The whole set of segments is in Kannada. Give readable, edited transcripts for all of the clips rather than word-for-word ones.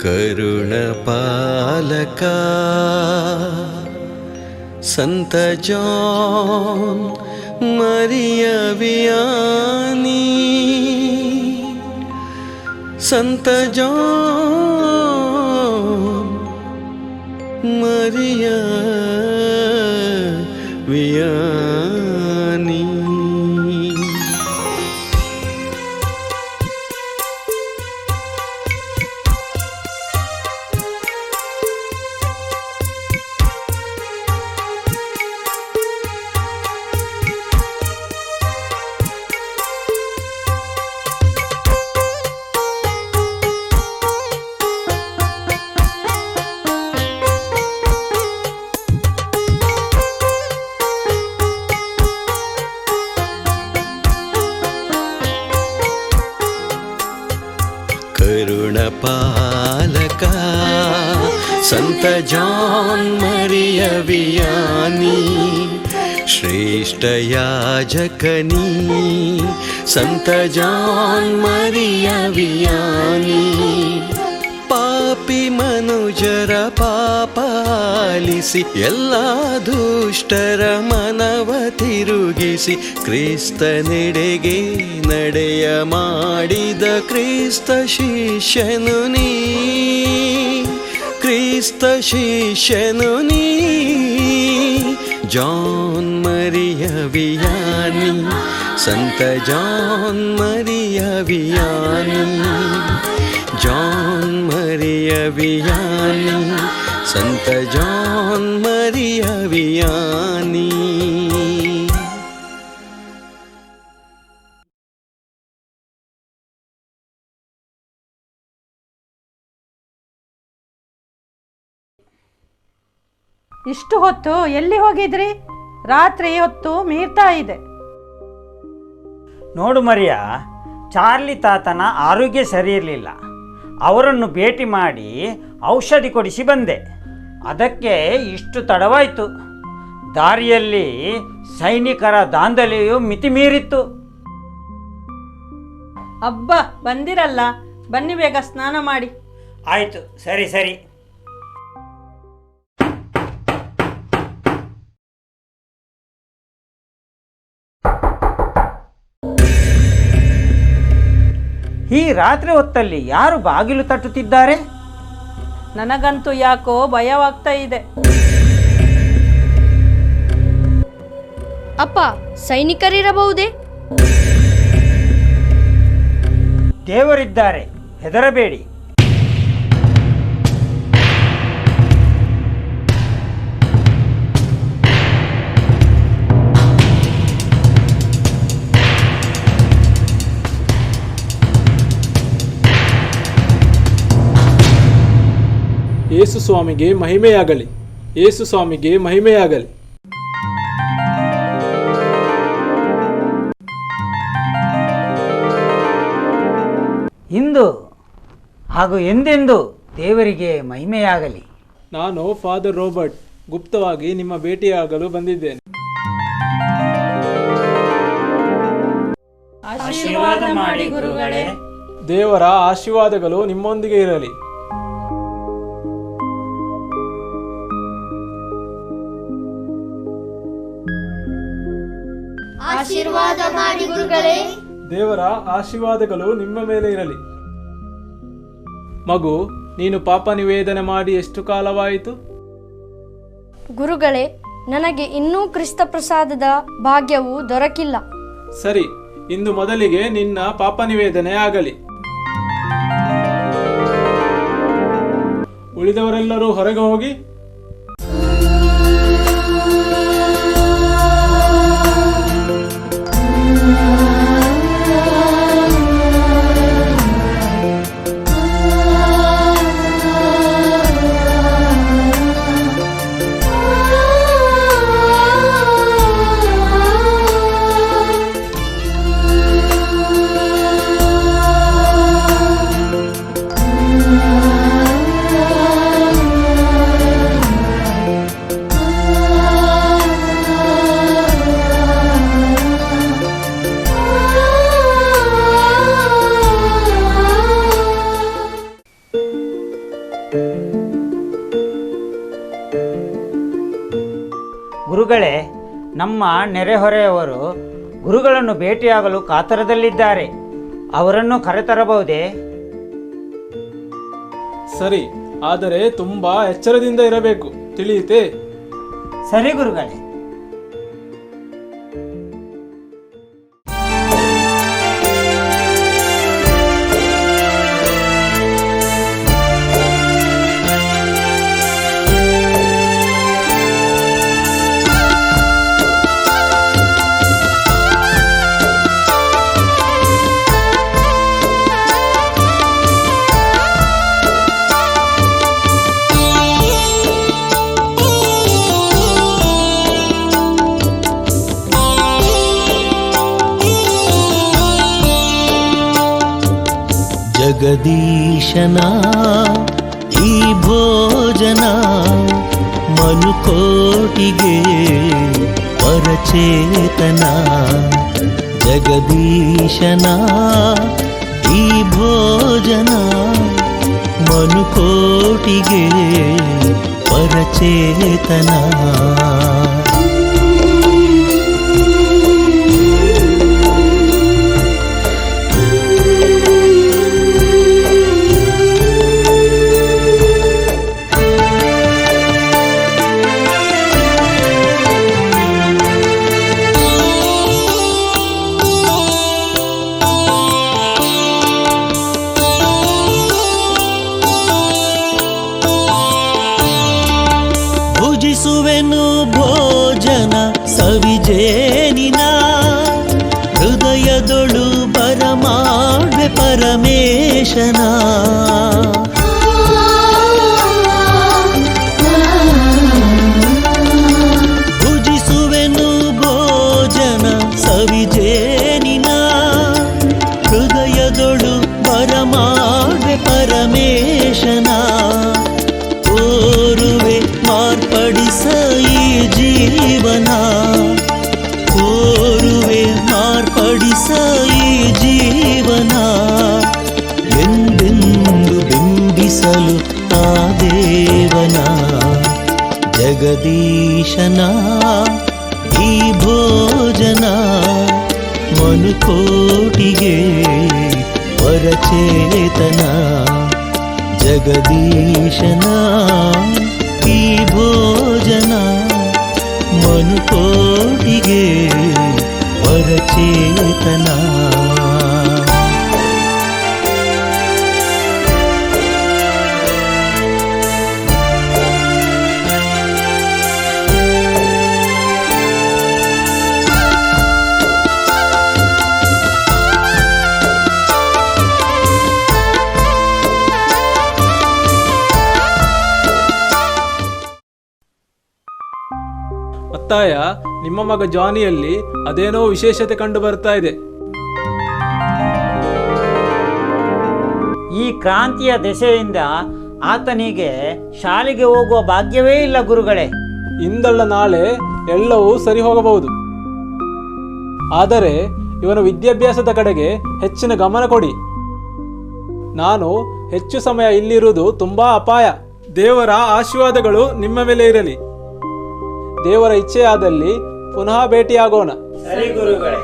करुणपालका संत जॉन मरिया वियानी, संत जॉन मरिया वियानी। करुणपालका संत जॉन मरिया वियानी, श्रेष्ठ याजकनी संत जॉन मरिया वियानी। पापಿ ಮನುಜರ ಪಾಪಾಲಿಸಿ ಎಲ್ಲ ದುಷ್ಟರ ಮನವ ತಿರುಗಿಸಿ ಕ್ರಿಸ್ತನೆಡೆಗೆ ನಡೆಯ ಮಾಡಿದ ಕ್ರಿಸ್ತ ಶಿಷ್ಯನು ನೀ, ಕ್ರಿಸ್ತ ಶಿಷ್ಯನು ನೀ। ಜಾನ್ ಮರಿಯ ವಿಯಾನಿ, ಸಂತ ಜಾನ್ ಮರಿಯ ವಿಯಾನಿ, ಜಾನ್ ಮರಿಯ ವಿಯಾನಿ, ಸಂತ ಜಾನ್ ಮರಿಯ ವಿಯಾನಿ। ಇಷ್ಟು ಹೊತ್ತು ಎಲ್ಲಿ ಹೋಗಿದ್ರಿ? ರಾತ್ರಿ ಹೊತ್ತು ಮೀರ್ತಾ ಇದೆ. ನೋಡು ಮರಿಯಾ, ಚಾರ್ಲಿ ತಾತನ ಆರೋಗ್ಯ ಸರಿ ಇರಲಿಲ್ಲ. ಅವರನ್ನು ಭೇಟಿ ಮಾಡಿ ಔಷಧಿ ಕೊಡಿಸಿ ಬಂದೆ. ಅದಕ್ಕೆ ಇಷ್ಟು ತಡವಾಯಿತು. ದಾರಿಯಲ್ಲಿ ಸೈನಿಕರ ದಾಂಧಲೆಯು ಮಿತಿ ಮೀರಿತ್ತು. ಅಬ್ಬ, ಬಂದಿರಲ್ಲ, ಬನ್ನಿ ಬೇಗ ಸ್ನಾನ ಮಾಡಿ. ಆಯಿತು, ಸರಿ ಸರಿ. ಈ ರಾತ್ರಿ ಹೊತ್ತಲ್ಲಿ ಯಾರು ಬಾಗಿಲು ತಟ್ಟುತ್ತಿದ್ದಾರೆ? ನನಗಂತೂ ಯಾಕೋ ಭಯವಾಗ್ತಾ ಇದೆ. ಅಪ್ಪ, ಸೈನಿಕರಿರಬಹುದೇ? ದೇವರಿದ್ದಾರೆ, ಹೆದರಬೇಡಿ. ಯೇಸು ಸ್ವಾಮಿಗೆ ಮಹಿಮೆಯಾಗಲಿ, ಯೇಸು ಸ್ವಾಮಿಗೆ ಮಹಿಮೆಯಾಗಲಿ. ಇಂದು ಹಾಗೂ ಎಂದೆಂದು ದೇವರಿಗೆ ಮಹಿಮೆಯಾಗಲಿ. ನಾನು ಫಾದರ್ ರೋಬರ್ಟ್, ಗುಪ್ತವಾಗಿ ನಿಮ್ಮ ಭೇಟಿಯಾಗಲು ಬಂದಿದ್ದೇನೆ. ಆಶೀರ್ವಾದ ಮಾಡಿ ಗುರುಗಳೇ. ದೇವರ ಆಶೀರ್ವಾದಗಳು ನಿಮ್ಮೊಂದಿಗೆ ಇರಲಿ. ಆಶೀರ್ವಾದ ಮಾಡಿ ಗುರುಗಳೇ. ದೇವರ ಆಶೀರ್ವಾದಗಳು ನಿಮ್ಮ ಮೇಲೆ ಇರಲಿ. ಮಗು, ನೀನು ಪಾಪ ನಿವೇದನೆ ಮಾಡಿ ಎಷ್ಟು ಕಾಲವಾಯಿತು? ಗುರುಗಳೇ, ನನಗೆ ಇನ್ನೂ ಕ್ರಿಸ್ತ ಪ್ರಸಾದದ ಭಾಗ್ಯವು ದೊರಕಿಲ್ಲ. ಸರಿ, ಇಂದು ಮೊದಲಿಗೆ ನಿನ್ನ ಪಾಪ ನಿವೇದನೆ ಆಗಲಿ. ಉಳಿದವರೆಲ್ಲರೂ ಹೊರಗೆ ಹೋಗಿ. ಗುರುಗಳೇ, ನಮ್ಮ ನೆರೆಹೊರೆಯವರು ಗುರುಗಳನ್ನು ಭೇಟಿಯಾಗಲು ಕಾತರದಲ್ಲಿದ್ದಾರೆ. ಅವರನ್ನು ಕರೆತರಬಹುದೇ? ಸರಿ, ಆದರೆ ತುಂಬಾ ಎಚ್ಚರದಿಂದ ಇರಬೇಕು, ತಿಳಿಯಿತೆ? ಸರಿ ಗುರುಗಳೇ. ಜಗದೀಶನ ಈ ಭೋಜನ ಮನುಕೋಟಿಗೆ ಪರಚೇತನ. ಜಗದೀಶನ ಈ ಭೋಜನ ಮನುಕೋಟಿಗೆ ಪರಚೇತನ. ಭುಜಿಸುವೆನು ಭೋಜನ ಸವಿಜೇನಿನ, ಹೃದಯದೊಳು ಬರಮಾಡ್ವೆ ಪರಮೇಶನ. ಭುಜಿಸುವೆನು ಭೋಜನ ಸವಿಜೇನಿನ, ಹೃದಯದೊಳು ಬರಮಾಡ್ವೆ ಪರಮೇಶನ. ಕೋರುವೆ ಮಾರ್ಪಡಿಸ ಈ ಜೀವನ, ಕೋರುವೆ ಮಾರ್ಪಡಿಸ ಈ ಜೀವನ. ಎಂದೆಂದು ಬಿಂಬಿಸಲು ಆ ದೇವನ. ಜಗದೀಶನ ಈ ಭೋಜನ ಮನುಕೋಟಿಗೆ ಪರಚೇತನ. ಜಗದೀಶನ ಈ ಭೋಜನ ಮನುಕೋಟಿಗೆ ಪರಚೇತನ. ಅತ್ತಾಯ, ನಿಮ್ಮ ಮಗ ಜಾನಿಯಲ್ಲಿ ಅದೇನೋ ವಿಶೇಷತೆ ಕಂಡು ಬರ್ತಾ ಇದೆ. ಈ ಕ್ರಾಂತಿಯ ದೆಸೆಯಿಂದ ಆತನಿಗೆ ಶಾಲೆಗೆ ಹೋಗುವ ಭಾಗ್ಯವೇ ಇಲ್ಲ ಗುರುಗಳೇ. ಇಂದಲ್ಲ ನಾಳೆ ಎಲ್ಲವೂ ಸರಿ ಹೋಗಬಹುದು. ಆದರೆ ಇವನ ವಿದ್ಯಾಭ್ಯಾಸದ ಕಡೆಗೆ ಹೆಚ್ಚಿನ ಗಮನ ಕೊಡಿ. ನಾನು ಹೆಚ್ಚು ಸಮಯ ಇಲ್ಲಿರುವುದು ತುಂಬಾ ಅಪಾಯ. ದೇವರ ಆಶೀರ್ವಾದಗಳು ನಿಮ್ಮ ಮೇಲೆ ಇರಲಿ. ದೇವರ ಇಚ್ಛೆಯಾದಲ್ಲಿ ಪುನಃ ಭೇಟಿಯಾಗೋಣ. ಸರಿ ಗುರುಗಳೇ.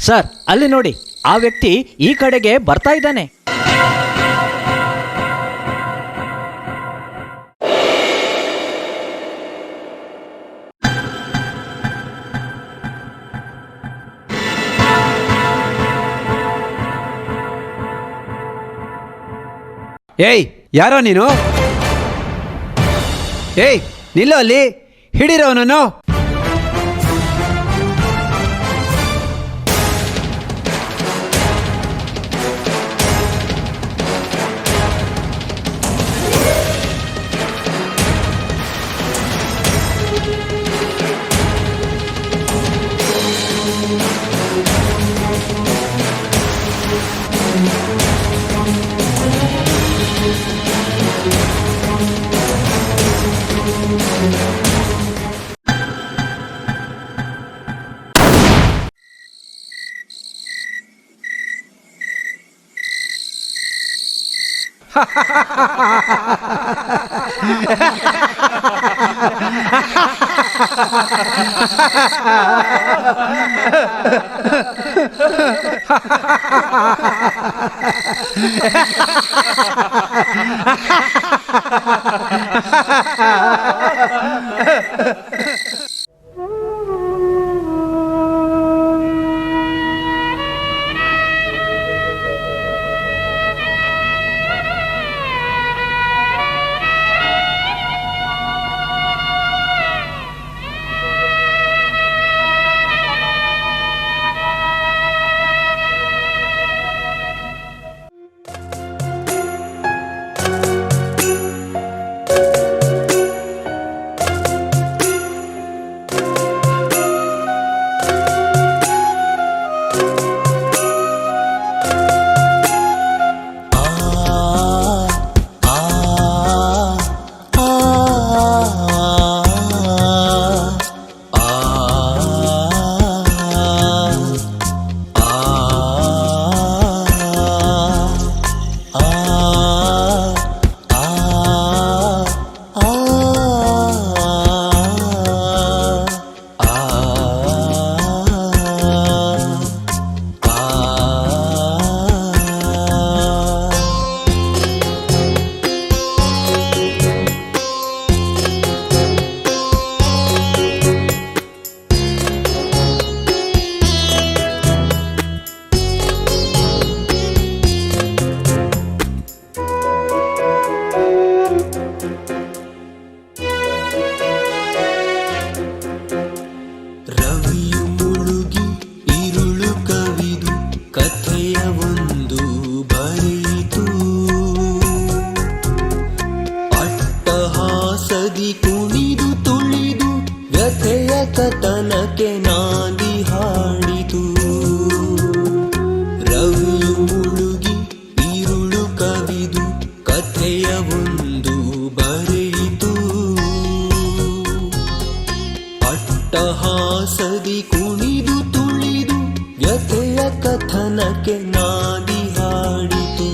ಸರ್, ಅಲ್ಲಿ ನೋಡಿ, ಆ ವ್ಯಕ್ತಿ ಈ ಕಡೆಗೆ ಬರ್ತಾ ಇದ್ದಾನೆ. ಏಯ್, ಯಾರೋ ನೀನು? ಏಯ್, ನಿಲ್ಲೋ ಅಲ್ಲಿ, ಹಿಡಿರೋ ಅವನನ್ನು. ಕಥನಕ್ಕೆ ನಾಂದಿ ಹಾಡಿತು. ರವಿಯು ಮುಳುಗಿ ಈರುಳು ಕವಿದು ಕಥೆಯ ಒಂದು ಬರೆಯಿತು. ಅಟ್ಟಹಾಸದಿ ಕುಣಿದು ತುಳಿದು ವ್ಯಥೆಯ ಕಥನಕ್ಕೆ ನಾಂದಿ ಹಾಡಿತು.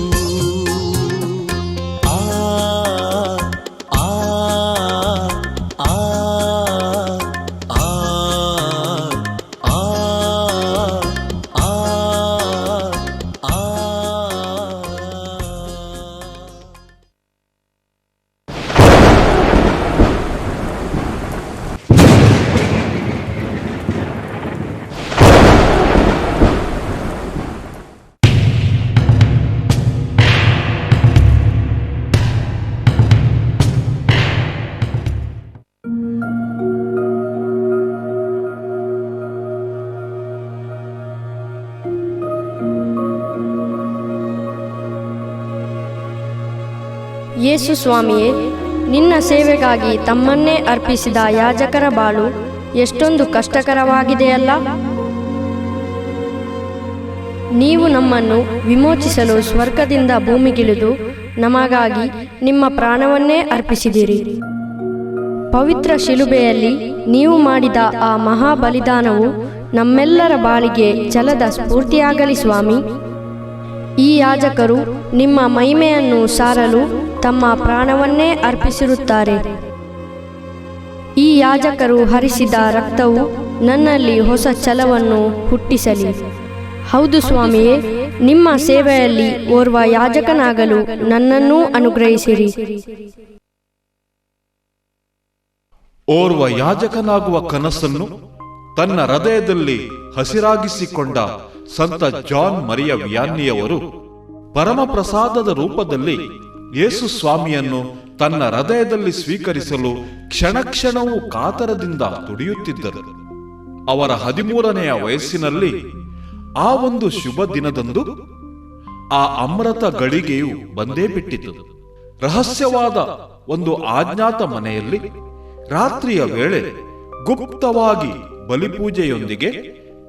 ಯೇಸು ಸ್ವಾಮಿಯೇ, ನಿನ್ನ ಸೇವೆಗಾಗಿ ತಮ್ಮನ್ನೇ ಅರ್ಪಿಸಿದ ಯಾಜಕರ ಬಾಳು ಎಷ್ಟೊಂದು ಕಷ್ಟಕರವಾಗಿದೆಯಲ್ಲ. ನೀವು ನಮ್ಮನ್ನು ವಿಮೋಚಿಸಲು ಸ್ವರ್ಗದಿಂದ ಭೂಮಿಗಿಳಿದು ನಮಗಾಗಿ ನಿಮ್ಮ ಪ್ರಾಣವನ್ನೇ ಅರ್ಪಿಸಿದಿರಿ. ಪವಿತ್ರ ಶಿಲುಬೆಯಲ್ಲಿ ನೀವು ಮಾಡಿದ ಆ ಮಹಾ ಬಲಿದಾನವು ನಮ್ಮೆಲ್ಲರ ಬಾಳಿಗೆ ಛಲದ ಸ್ಫೂರ್ತಿಯಾಗಲಿ ಸ್ವಾಮಿ. ಈ ಯಾಜಕರು ನಿಮ್ಮ ಮಹಿಮೆಯನ್ನು ಸಾರಲು ತಮ್ಮ ಪ್ರಾಣವನ್ನೇ ಅರ್ಪಿಸಿರುತ್ತಾರೆ. ಈ ಯಾಜಕರು ಹರಿಸಿದ ರಕ್ತವು ನನ್ನಲ್ಲಿ ಹೊಸ ಛಲವನ್ನು ಹುಟ್ಟಿಸಲಿ. ಹೌದು ಸ್ವಾಮಿಯೇ, ನಿಮ್ಮ ಸೇವೆಯಲ್ಲಿ ಓರ್ವ ಯಾಜಕನಾಗಲು ನನ್ನನ್ನೂ ಅನುಗ್ರಹಿಸಿರಿ. ಓರ್ವ ಯಾಜಕನಾಗುವ ಕನಸನ್ನು ತನ್ನ ಹೃದಯದಲ್ಲಿ ಹಸಿರಾಗಿಸಿಕೊಂಡ ಸಂತ ಜಾನ್ ಮರಿಯ ವಿಯಾನ್ನಿಯವರು ಪರಮಪ್ರಸಾದದ ರೂಪದಲ್ಲಿ ಯೇಸು ಸ್ವಾಮಿಯನ್ನು ತನ್ನ ಹೃದಯದಲ್ಲಿ ಸ್ವೀಕರಿಸಲು ಕ್ಷಣ ಕ್ಷಣವೂ ಕಾತರದಿಂದ ತುಡಿಯುತ್ತಿದ್ದರು. ಅವರ 13ನೆಯ ವಯಸ್ಸಿನಲ್ಲಿ ಆ ಒಂದು ಶುಭ ದಿನದಂದು ಆ ಅಮೃತ ಗಳಿಗೆಯು ಬಂದೇ ಬಿಟ್ಟಿತು. ರಹಸ್ಯವಾದ ಒಂದು ಅಜ್ಞಾತ ಮನೆಯಲ್ಲಿ ರಾತ್ರಿಯ ವೇಳೆ ಗುಪ್ತವಾಗಿ ಬಲಿಪೂಜೆಯೊಂದಿಗೆ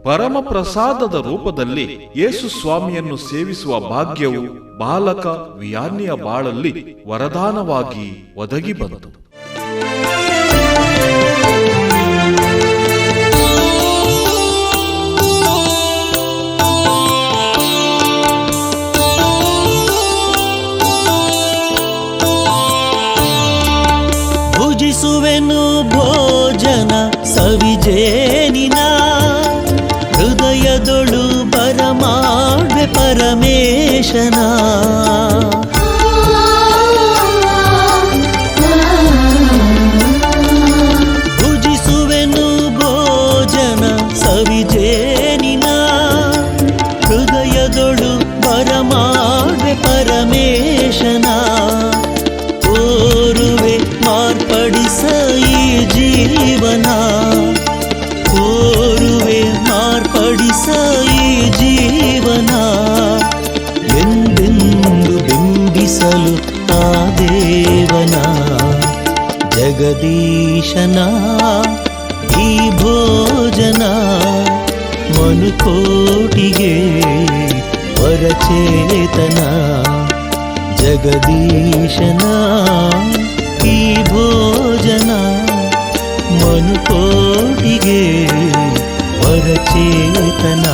ಪರಮ ಪ್ರಸಾದದ ರೂಪದಲ್ಲಿ ಯೇಸು ಸ್ವಾಮಿಯನ್ನು ಸೇವಿಸುವ ಭಾಗ್ಯವು ಬಾಲಕ ವಿಯಾನ್ನಿಯ ಬಾಳಲ್ಲಿ ವರದಾನವಾಗಿ ಒದಗಿ ಬಂತು. ಭುಜಿಸುವೆನು ಭೋಜನ ಸವಿಜೇನಿನ ಹೃದಯದೊಳು ಬರಮಾಡ್ವೆ ಪರಮೇಶನ. ಭುಜಿಸುವೆನು ಭೋಜನ ಸವಿಜೇನಿನ ಹೃದಯದೊಳು ಬರಮಾಡ್ವೆ ಪರಮೇಶನ. ಕೋರುವೆ ಮಾರ್ಪಡಿಸ ಈ ಜೀವನ, ಕೋರುವೆ ಮಾರ್ಪಡಿಸ ಈ ಜೀವನ, ಎಂದೆಂದು ಬಿಂಬಿಸಲು ಆ ದೇವನ ಜಗದೀಶನ. ಈ ಭೋಜನ ಮನುಕೋಟಿಗೆ ವರಚೇತನ ಜಗದೀಶನ. ಈ ಭೋಜನ ಮನುಕೋಟಿಗೆ ವರಚೇತನ.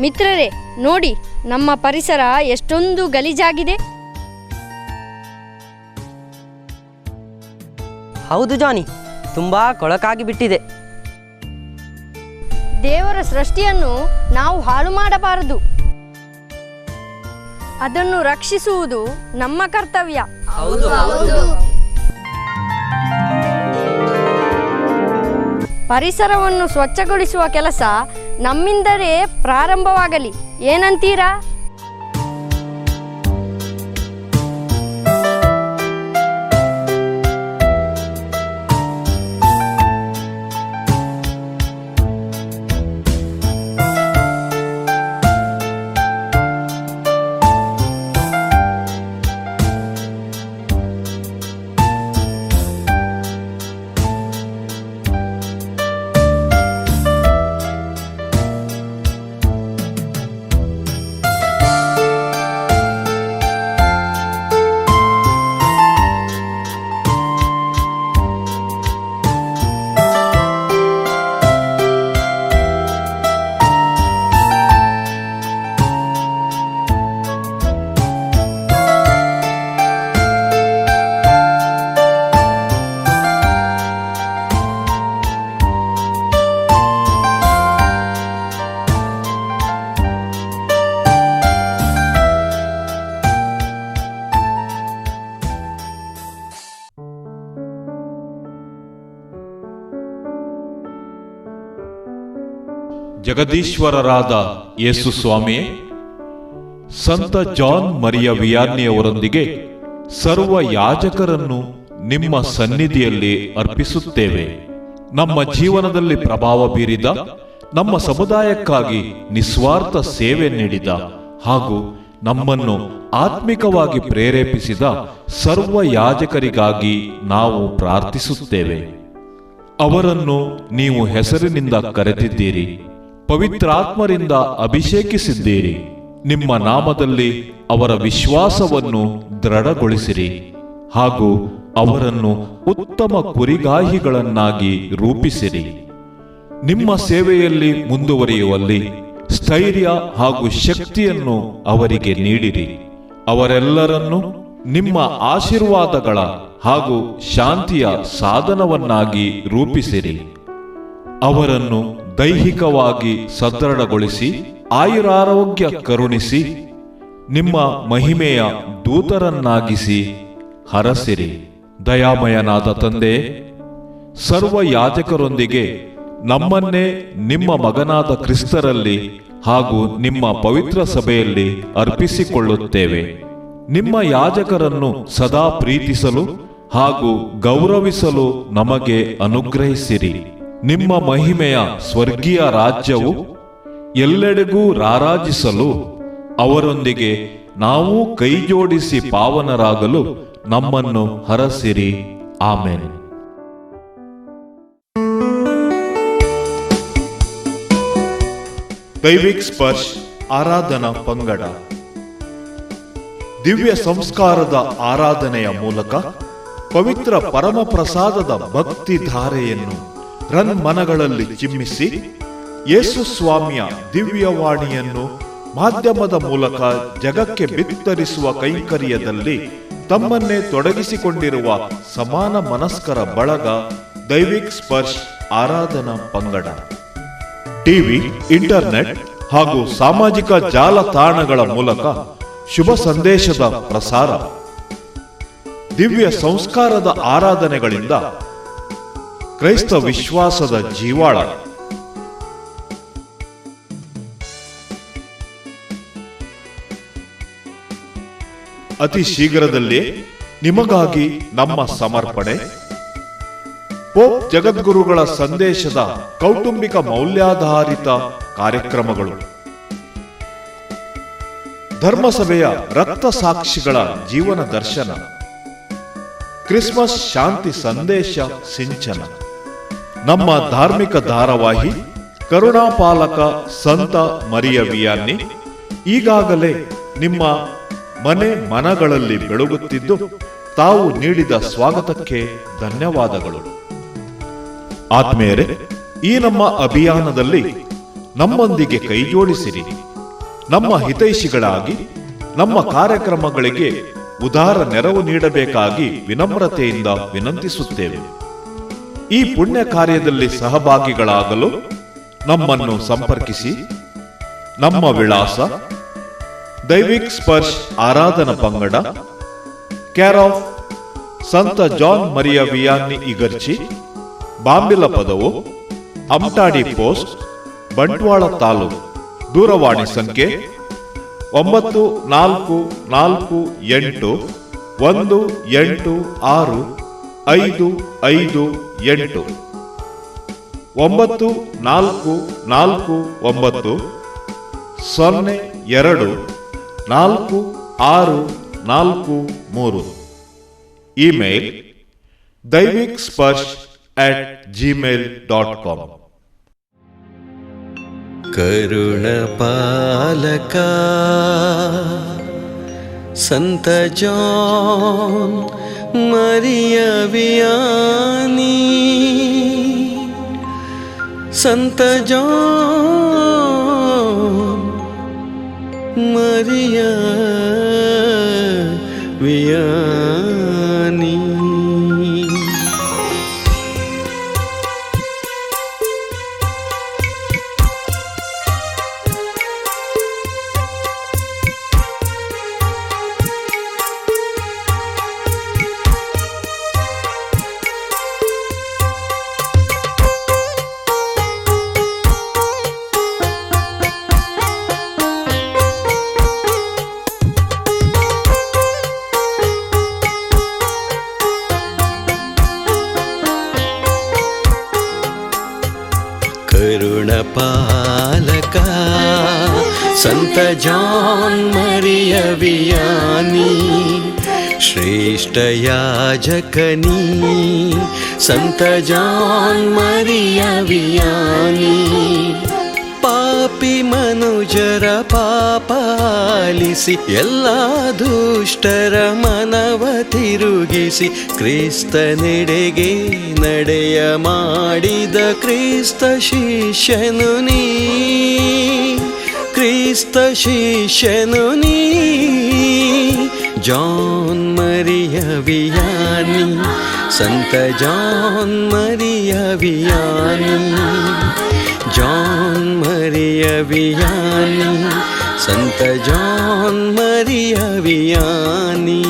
ಮಿತ್ರರೇ, ನೋಡಿ ನಮ್ಮ ಪರಿಸರ ಎಷ್ಟೊಂದು ಗಲೀಜಾಗಿದೆ. ಹೌದು ಜಾನಿ, ತುಂಬಾ ಕೊಳಕಾಗಿ ಬಿಟ್ಟಿದೆ. ದೇವರ ಸೃಷ್ಟಿಯನ್ನು ನಾವು ಹಾಳು ಮಾಡಬಾರದು. ಅದನ್ನು ರಕ್ಷಿಸುವುದು ನಮ್ಮ ಕರ್ತವ್ಯ. ಪರಿಸರವನ್ನು ಸ್ವಚ್ಛಗೊಳಿಸುವ ಕೆಲಸ ನಮ್ಮಿಂದಲೇ ಪ್ರಾರಂಭವಾಗಲಿ. ಏನಂತೀರಾ? ಜಗದೀಶ್ವರರಾದ ಯೇಸು ಸ್ವಾಮಿಯೇ, ಸಂತ ಜಾನ್ ಮರಿಯ ವಿಯಾನ್ನಿಯವರೊಂದಿಗೆ ಸರ್ವ ಯಾಜಕರನ್ನು ನಿಮ್ಮ ಸನ್ನಿಧಿಯಲ್ಲಿ ಅರ್ಪಿಸುತ್ತೇವೆ. ನಮ್ಮ ಜೀವನದಲ್ಲಿ ಪ್ರಭಾವ ಬೀರಿದ, ನಮ್ಮ ಸಮುದಾಯಕ್ಕಾಗಿ ನಿಸ್ವಾರ್ಥ ಸೇವೆ ನೀಡಿದ ಹಾಗೂ ನಮ್ಮನ್ನು ಆತ್ಮಿಕವಾಗಿ ಪ್ರೇರೇಪಿಸಿದ ಸರ್ವ ಯಾಜಕರಿಗಾಗಿ ನಾವು ಪ್ರಾರ್ಥಿಸುತ್ತೇವೆ. ಅವರನ್ನು ನೀವು ಹೆಸರಿನಿಂದ ಕರೆದಿದ್ದೀರಿ, ಪವಿತ್ರಾತ್ಮರಿಂದ ಅಭಿಷೇಕಿಸಿದ್ದೀರಿ. ನಿಮ್ಮ ನಾಮದಲ್ಲಿ ಅವರ ವಿಶ್ವಾಸವನ್ನು ದೃಢಗೊಳಿಸಿರಿ ಹಾಗೂ ಅವರನ್ನು ಉತ್ತಮ ಕುರಿಗಾಹಿಗಳನ್ನಾಗಿ ರೂಪಿಸಿರಿ. ನಿಮ್ಮ ಸೇವೆಯಲ್ಲಿ ಮುಂದುವರಿಯುವಲ್ಲಿ ಸ್ಥೈರ್ಯ ಹಾಗೂ ಶಕ್ತಿಯನ್ನು ಅವರಿಗೆ ನೀಡಿರಿ. ಅವರೆಲ್ಲರನ್ನೂ ನಿಮ್ಮ ಆಶೀರ್ವಾದಗಳ ಹಾಗೂ ಶಾಂತಿಯ ಸಾಧನವನ್ನಾಗಿ ರೂಪಿಸಿರಿ. ಅವರನ್ನು ದೈಹಿಕವಾಗಿ ಸದೃಢಗೊಳಿಸಿ ಆಯುರಾರೋಗ್ಯ ಕರುಣಿಸಿ ನಿಮ್ಮ ಮಹಿಮೆಯ ದೂತರನ್ನಾಗಿಸಿ ಹರಸಿರಿ. ದಯಾಮಯನಾದ ತಂದೆ, ಸರ್ವ ಯಾಜಕರೊಂದಿಗೆ ನಮ್ಮನ್ನೇ ನಿಮ್ಮ ಮಗನಾದ ಕ್ರಿಸ್ತರಲ್ಲಿ ಹಾಗೂ ನಿಮ್ಮ ಪವಿತ್ರ ಸಭೆಯಲ್ಲಿ ಅರ್ಪಿಸಿಕೊಳ್ಳುತ್ತೇವೆ. ನಿಮ್ಮ ಯಾಜಕರನ್ನು ಸದಾ ಪ್ರೀತಿಸಲು ಹಾಗೂ ಗೌರವಿಸಲು ನಮಗೆ ಅನುಗ್ರಹಿಸಿರಿ. ನಿಮ್ಮ ಮಹಿಮೆಯ ಸ್ವರ್ಗೀಯ ರಾಜ್ಯವು ಎಲ್ಲೆಡೆಗೂ ರಾರಾಜಿಸಲು ಅವರೊಂದಿಗೆ ನಾವು ಕೈಜೋಡಿಸಿ ಪಾವನರಾಗಲು ನಮ್ಮನ್ನು ಹರಸಿರಿ. ಆಮೆನ್. ದೈವಿಕ್ ಸ್ಪರ್ಶ್ ಆರಾಧನಾ ಪಂಗಡ ದಿವ್ಯ ಸಂಸ್ಕಾರದ ಆರಾಧನೆಯ ಮೂಲಕ ಪವಿತ್ರ ಪರಮಪ್ರಸಾದದ ಭಕ್ತಿ ಧಾರೆಯನ್ನು ರನ್ಮನಗಳಲ್ಲಿ ಚಿಮ್ಮಿಸಿ ಯೇಸು ಸ್ವಾಮಿಯ ದಿವ್ಯವಾಣಿಯನ್ನು ಮಾಧ್ಯಮದ ಮೂಲಕ ಜಗಕ್ಕೆ ಬಿತ್ತರಿಸುವ ಕೈಂಕರ್ಯದಲ್ಲಿ ತಮ್ಮನ್ನೇ ತೊಡಗಿಸಿಕೊಂಡಿರುವ ಸಮಾನ ಮನಸ್ಕರ ಬಳಗ ದೈವಿಕ್ ಸ್ಪರ್ಶ್ ಆರಾಧನಾ ಪಂಗಡ. ಟಿವಿ, ಇಂಟರ್ನೆಟ್ ಹಾಗೂ ಸಾಮಾಜಿಕ ಜಾಲತಾಣಗಳ ಮೂಲಕ ಶುಭ ಸಂದೇಶದ ಪ್ರಸಾರ, ದಿವ್ಯ ಸಂಸ್ಕಾರದ ಆರಾಧನೆಗಳಿಂದ ಕ್ರೈಸ್ತ ವಿಶ್ವಾಸದ ಜೀವಾಳ. ಅತಿ ಶೀಘ್ರದಲ್ಲೇ ನಿಮಗಾಗಿ ನಮ್ಮ ಸಮರ್ಪಣೆ. ಪೋಪ್ ಜಗದ್ಗುರುಗಳ ಸಂದೇಶದ ಕೌಟುಂಬಿಕ ಮೌಲ್ಯಾಧಾರಿತ ಕಾರ್ಯಕ್ರಮಗಳು, ಧರ್ಮಸಭೆಯ ರಕ್ತ ಸಾಕ್ಷಿಗಳ ಜೀವನ ದರ್ಶನ, ಕ್ರಿಸ್ಮಸ್ ಶಾಂತಿ ಸಂದೇಶ ಸಿಂಚನ, ನಮ್ಮ ಧಾರ್ಮಿಕ ಧಾರಾವಾಹಿ ಕರುಣಾಪಾಲಕ ಸಂತ ಮರಿಯ ವಿಯಾನಿ ಈಗಾಗಲೇ ನಿಮ್ಮ ಮನಗಳಲ್ಲಿ ಬೆಳಗುತ್ತಿದ್ದು, ತಾವು ನೀಡಿದ ಸ್ವಾಗತಕ್ಕೆ ಧನ್ಯವಾದಗಳು. ಆತ್ಮೇರೆ, ಈ ನಮ್ಮ ಅಭಿಯಾನದಲ್ಲಿ ನಮ್ಮೊಂದಿಗೆ ಕೈಜೋಡಿಸಿರಿ. ನಮ್ಮ ಹಿತೈಷಿಗಳಾಗಿ ನಮ್ಮ ಕಾರ್ಯಕ್ರಮಗಳಿಗೆ ಉದಾರ ನೆರವು ನೀಡಬೇಕಾಗಿ ವಿನಮ್ರತೆಯಿಂದ ವಿನಂತಿಸುತ್ತೇವೆ. ಈ ಪುಣ್ಯ ಕಾರ್ಯದಲ್ಲಿ ಸಹಭಾಗಿಗಳಾಗಲು ನಮ್ಮನ್ನು ಸಂಪರ್ಕಿಸಿ. ನಮ್ಮ ವಿಳಾಸ ದೈವಿಕ್ ಸ್ಪರ್ಶ್ ಆರಾಧನಾ ಪಂಗಡ, ಕೇರ್ ಆಫ್ ಸಂತ ಜಾನ್ ಮರಿಯ ವಿಯಾನಿ ಇಗರ್ಚಿ, ಬಾಂಬಿಲ ಪದವು, ಅಮಟಾಡಿ ಪೋಸ್ಟ್, ಬಂಟ್ವಾಳ ತಾಲೂಕು. ದೂರವಾಣಿ ಸಂಖ್ಯೆ 9448186558 9449024643. Email daivikspursh@gmail.com. ಕರುಣಪಾಲಕ ಸಂತ ಜಾನ್ ಮರಿಯ ವಿಯಾನಿ, ಸಂತ ಜಾನ್ ಮರಿಯ ವಿಯಾನಿ. ಕರುಣಪಾಲಕ संत जॉन मरिया वियानी श्रेष्ठ याजकनी संत जॉन मरिया वियानी ಪಾಪಿ ಮನುಜರ ಪಾಪಾಲಿಸಿ ಎಲ್ಲ ದುಷ್ಟರ ಮನವ ತಿರುಗಿಸಿ ಕ್ರಿಸ್ತನೆಡೆಗೆ ನಡೆಯ ಮಾಡಿದ ಕ್ರಿಸ್ತ ಶಿಷ್ಯನು ನೀ ಕ್ರಿಸ್ತ ಶಿಷ್ಯನು ನೀ ಜಾನ್ ಮರಿಯ ವಿಯಾನಿ ಸಂತ ಜಾನ್ ಮರಿಯ ವಿಯಾನಿ जॉन मरिया वियानी संत जॉन मरिया वियानी।